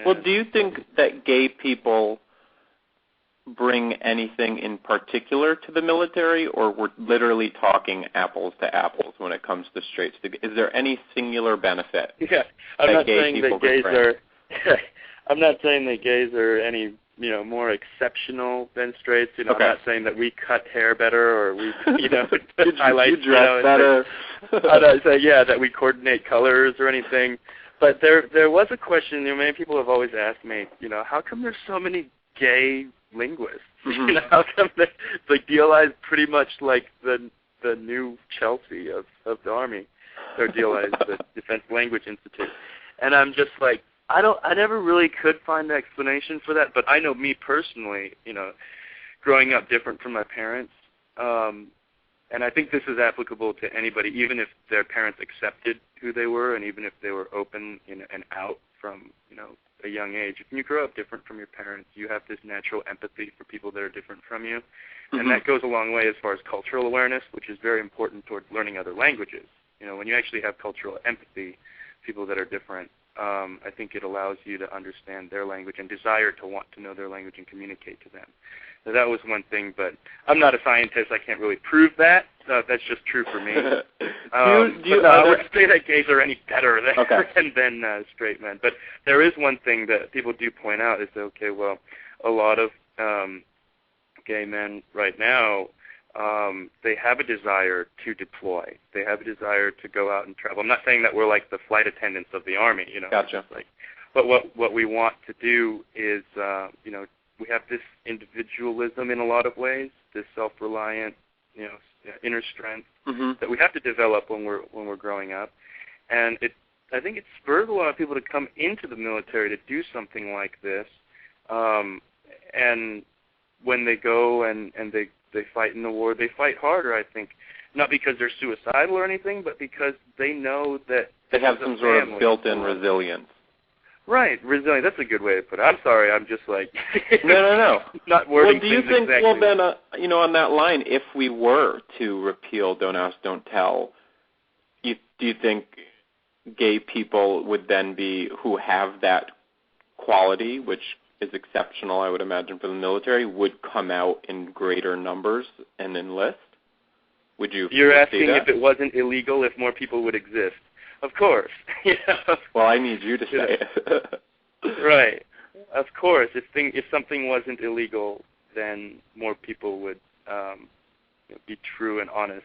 Well, do you think that gay people bring anything in particular to the military, or we're literally talking apples to apples when it comes to straights? Is there any singular benefit? Yeah, I'm not saying that gays are. I'm not saying that gays are any more exceptional than straights. Okay. I'm not saying that we cut hair better or we highlight. You dress better. I'm not saying that we coordinate colors or anything. But there was a question. Many people have always asked me, how come there's so many gay linguists? Mm-hmm. How come they DLI is pretty much like the new Chelsea of the Army, or DLI is the Defense Language Institute, and I'm just like, I never really could find the explanation for that. But I know me personally, growing up different from my parents, and I think this is applicable to anybody, even if their parents accepted who they were, and even if they were open and out from a young age. If you grow up different from your parents, you have this natural empathy for people that are different from you. And that goes a long way as far as cultural awareness, which is very important toward learning other languages. When you actually have cultural empathy, people that are different, I think it allows you to understand their language and desire to want to know their language and communicate to them. So that was one thing, but I'm not a scientist. I can't really prove that. That's just true for me. I wouldn't say that gays are any better than straight men. But there is one thing that people do point out is that, a lot of gay men right now, they have a desire to deploy. They have a desire to go out and travel. I'm not saying that we're like the flight attendants of the Army, Gotcha. But what we want to do is, we have this individualism in a lot of ways, this self-reliant, inner strength that we have to develop when we're growing up, and I think it spurs a lot of people to come into the military to do something like this, and when they go and they fight in the war, they fight harder. I think not because they're suicidal or anything, but because they know that they have some sort of built-in resilience. Right, resilient. That's a good way to put it. I'm sorry, I'm just like no. Not wording do you things think? exactly. Well, then, on that line, if we were to repeal "Don't Ask, Don't Tell," do you think gay people would then be who have that quality, which is exceptional, I would imagine, for the military, would come out in greater numbers and enlist? Would you? You're asking if it wasn't illegal, if more people would exist. Of course. Well, I need you to say it. Right. Of course. If something wasn't illegal, then more people would be true and honest